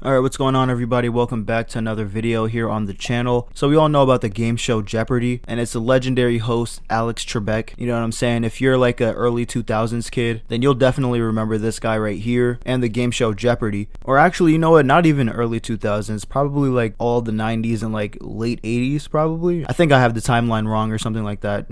Alright, what's going on everybody? Welcome back to another video here on the channel. So we all know about the game show Jeopardy, and it's the legendary host Alex Trebek. You know what I'm saying? If you're like a early 2000s kid, then you'll definitely remember this guy right here and the game show Jeopardy. Or actually, you know what? Not even early 2000s, probably like all the 90s and like late 80s probably. I think I have the timeline wrong or something like that.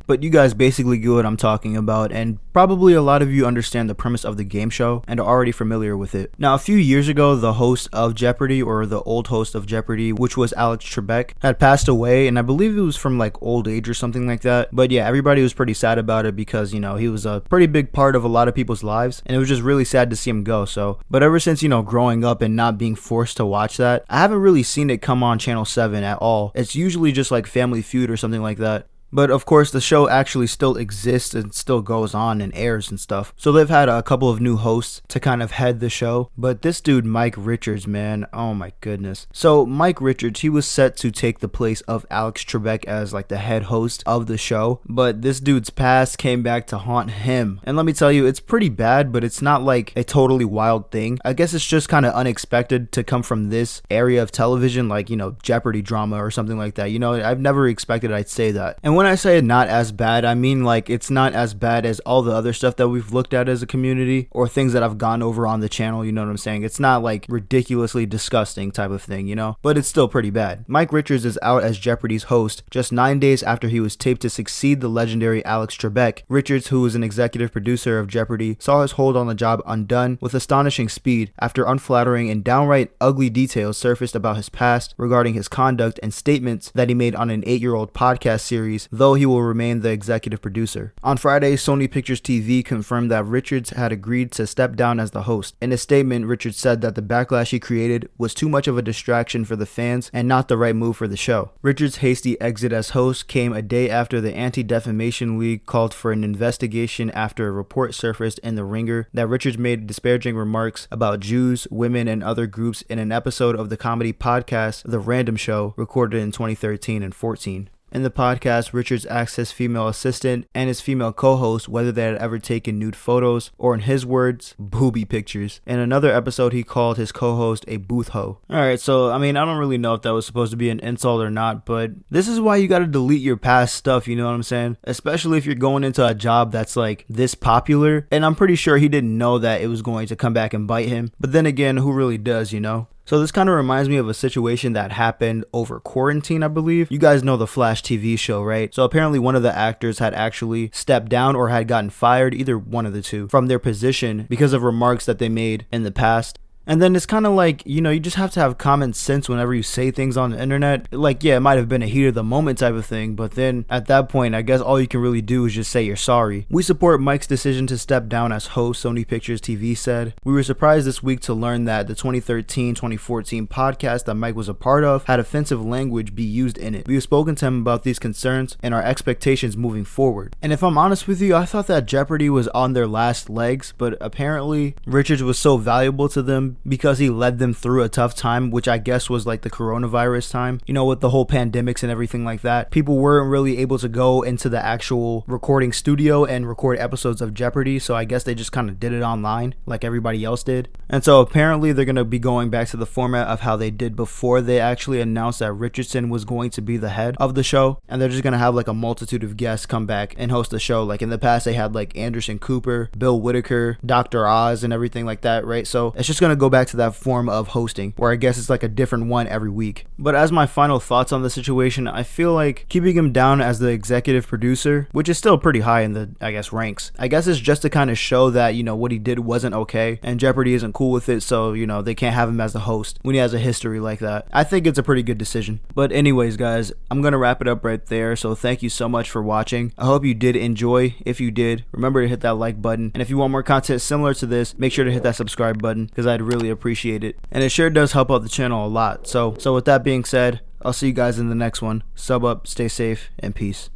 But you guys basically get what I'm talking about, and probably a lot of you understand the premise of the game show and are already familiar with it. Now, a few years ago, the host of Jeopardy, or the old host of Jeopardy, which was Alex Trebek, had passed away, and I believe it was from like old age or something like that. But yeah, everybody was pretty sad about it because, you know, he was a pretty big part of a lot of people's lives, and it was just really sad to see him go. So, but ever since, you know, growing up and not being forced to watch that, I haven't really seen it come on Channel 7 at all. It's usually just like Family Feud or something like that. But of course, the show actually still exists and still goes on and airs and stuff. So they've had a couple of new hosts to kind of head the show. But this dude, Mike Richards, man, oh my goodness. So Mike Richards, he was set to take the place of Alex Trebek as like the head host of the show. But this dude's past came back to haunt him. And let me tell you, it's pretty bad, but it's not like a totally wild thing. I guess it's just kind of unexpected to come from this area of television, like, you know, Jeopardy drama or something like that. You know, I've never expected I'd say that. And when I say not as bad, I mean like it's not as bad as all the other stuff that we've looked at as a community or things that I've gone over on the channel, you know what I'm saying? It's not like ridiculously disgusting type of thing, you know? But it's still pretty bad. Mike Richards is out as Jeopardy's host just 9 days after he was taped to succeed the legendary Alex Trebek. Richards, who was an executive producer of Jeopardy, saw his hold on the job undone with astonishing speed after unflattering and downright ugly details surfaced about his past regarding his conduct and statements that he made on an 8-year-old podcast series, though he will remain the executive producer. On Friday, Sony Pictures TV confirmed that Richards had agreed to step down as the host. In a statement, Richards said that the backlash he created was too much of a distraction for the fans and not the right move for the show. Richards' hasty exit as host came a day after the Anti-Defamation League called for an investigation after a report surfaced in The Ringer that Richards made disparaging remarks about Jews, women, and other groups in an episode of the comedy podcast The Random Show, recorded in 2013 and 14. In the podcast, Richards asked his female assistant and his female co-host whether they had ever taken nude photos, or in his words, booby pictures. In another episode, he called his co-host a booth hoe. Alright, so I mean, I don't really know if that was supposed to be an insult or not, but this is why you gotta delete your past stuff, you know what I'm saying? Especially if you're going into a job that's like this popular, and I'm pretty sure he didn't know that it was going to come back and bite him. But then again, who really does, you know? So this kind of reminds me of a situation that happened over quarantine, I believe. You guys know the Flash TV show, right? So apparently one of the actors had actually stepped down or had gotten fired, either one of the two, from their position because of remarks that they made in the past. And then it's kind of like, you know, you just have to have common sense whenever you say things on the internet. Like, yeah, it might have been a heat of the moment type of thing, but then at that point, I guess all you can really do is just say you're sorry. We support Mike's decision to step down as host, Sony Pictures TV said. We were surprised this week to learn that the 2013-2014 podcast that Mike was a part of had offensive language be used in it. We have spoken to him about these concerns and our expectations moving forward. And if I'm honest with you, I thought that Jeopardy was on their last legs, but apparently Richards was so valuable to them because he led them through a tough time, which I guess was like the coronavirus time, you know, with the whole pandemics and everything like that. People weren't really able to go into the actual recording studio and record episodes of Jeopardy, so I guess they just kind of did it online like everybody else did. And so apparently they're going to be going back to the format of how they did before they actually announced that Richardson was going to be the head of the show, and they're just going to have like a multitude of guests come back and host the show. Like in the past they had like Anderson Cooper, Bill Whitaker, Dr. Oz, and everything like that, right? So it's just going to go back to that form of hosting where I guess it's like a different one every week. But as my final thoughts on the situation, I feel like keeping him down as the executive producer, which is still pretty high in the, I guess, ranks, I guess it's just to kind of show that, you know, what he did wasn't okay and Jeopardy isn't cool with it, so, you know, they can't have him as the host when he has a history like that. I think it's a pretty good decision. But anyways, guys, I'm gonna wrap it up right there, so thank you so much for watching. I hope you did enjoy. If you did, remember to hit that like button, and if you want more content similar to this, make sure to hit that subscribe button because I'd really appreciate it, and it sure does help out the channel a lot. So with that being said, I'll see you guys in the next one. Sub up, stay safe, and peace.